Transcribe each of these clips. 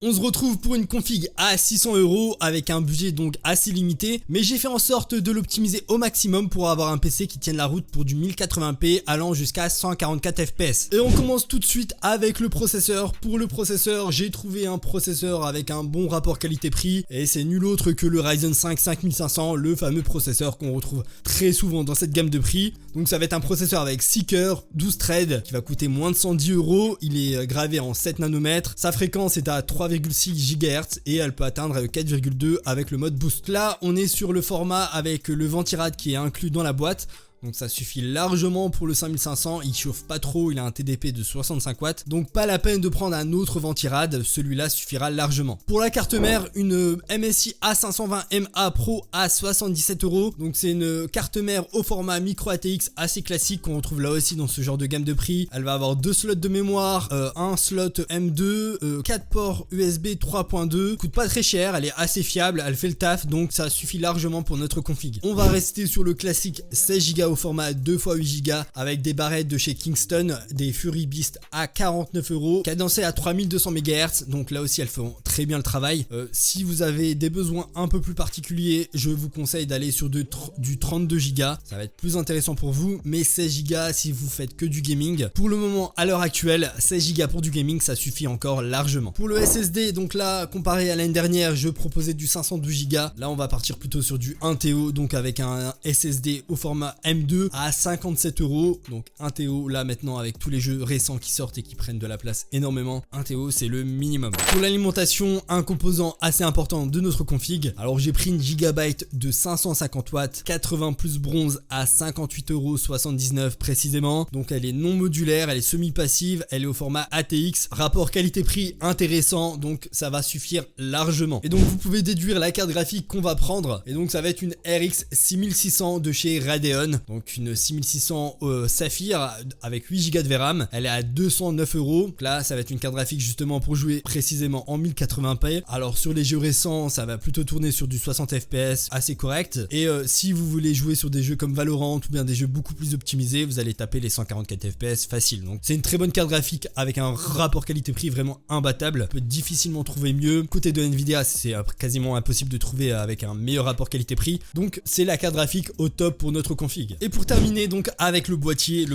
On se retrouve pour une config à 600 € avec un budget donc assez limité, mais j'ai fait en sorte de l'optimiser au maximum pour avoir un PC qui tienne la route pour du 1080p allant jusqu'à 144 fps. Et on commence tout de suite avec le processeur. Pour le processeur, j'ai trouvé un processeur avec un bon rapport qualité-prix et c'est nul autre que le Ryzen 5 5500, le fameux processeur qu'on retrouve très souvent dans cette gamme de prix. Donc ça va être un processeur avec 6 cœurs, 12 threads qui va coûter moins de 110 €. Il est gravé en 7 nanomètres. Sa fréquence est à 3,6 GHz et elle peut atteindre 4,2 avec le mode boost. Là, on est sur le format avec le ventirad qui est inclus dans la boîte. Donc ça suffit largement pour le 5500, il chauffe pas trop, il a un TDP de 65 watts, donc pas la peine de prendre un autre ventirad, celui-là suffira largement. Pour la carte mère, une MSI A520MA Pro à 77 €, donc c'est une carte mère au format micro ATX assez classique qu'on retrouve là aussi dans ce genre de gamme de prix. Elle va avoir 2 slots de mémoire, un slot M2, 4 ports USB 3.2, coûte pas très cher, elle est assez fiable, elle fait le taf, donc ça suffit largement pour notre config. On va rester sur le classique 16 Go au format 2x8 Go avec des barrettes de chez Kingston, des Fury Beast à 49 €, cadencées à 3200 MHz, donc là aussi elles font très bien le travail. Si vous avez des besoins un peu plus particuliers, je vous conseille d'aller sur du 32 Go, ça va être plus intéressant pour vous, mais 16 Go si vous faites que du gaming. Pour le moment, à l'heure actuelle, 16 Go pour du gaming, ça suffit encore largement. Pour le SSD, donc là, comparé à l'année dernière, je proposais du 512 Go, là on va partir plutôt sur du 1 TO, donc avec un SSD au format M2 à 57 €, donc 1 TO là maintenant avec tous les jeux récents qui sortent et qui prennent de la place énormément, 1 TO c'est le minimum. Pour l'alimentation, un composant assez important de notre config, alors j'ai pris une Gigabyte de 550 watts, 80 plus bronze à 58,79 € précisément, donc elle est non modulaire, elle est semi-passive, elle est au format ATX, rapport qualité-prix intéressant, donc ça va suffire largement. Et donc vous pouvez déduire la carte graphique qu'on va prendre, et donc ça va être une RX 6600 de chez Radeon, donc une 6600 Saphir avec 8 Go de VRAM, elle est à 209 €. Donc là ça va être une carte graphique justement pour jouer précisément en 1080p. Alors sur les jeux récents ça va plutôt tourner sur du 60 fps assez correct, et si vous voulez jouer sur des jeux comme Valorant ou bien des jeux beaucoup plus optimisés, vous allez taper les 144 fps facile. Donc c'est une très bonne carte graphique avec un rapport qualité-prix vraiment imbattable, on peut difficilement trouver mieux. Côté de Nvidia c'est quasiment impossible de trouver avec un meilleur rapport qualité-prix, donc c'est la carte graphique au top pour notre config. Et pour terminer donc avec le boîtier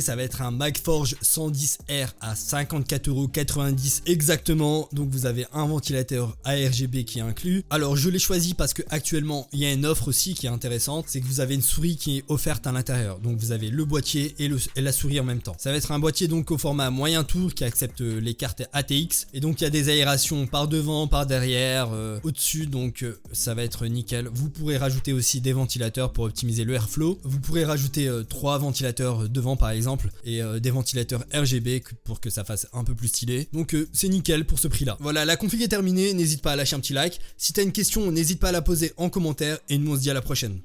ça va être un MagForge 110R à 54,90 € exactement, donc vous avez un ventilateur ARGB qui est inclus. Alors je l'ai choisi parce que actuellement il y a une offre aussi qui est intéressante, c'est que vous avez une souris qui est offerte à l'intérieur, donc vous avez le boîtier et la souris en même temps. Ça va être un boîtier donc au format moyen tour qui accepte les cartes ATX, et donc il y a des aérations par devant, par derrière, au-dessus, donc ça va être nickel. Vous pourrez rajouter aussi des ventilateurs pour optimiser le airflow. Vous pourrez rajouter 3 ventilateurs devant par exemple, et des ventilateurs RGB pour que ça fasse un peu plus stylé, donc c'est nickel pour ce prix là. Voilà, la config est terminée, n'hésite pas à lâcher un petit like. Si t'as une question, n'hésite pas à la poser en commentaire, et nous on se dit à la prochaine.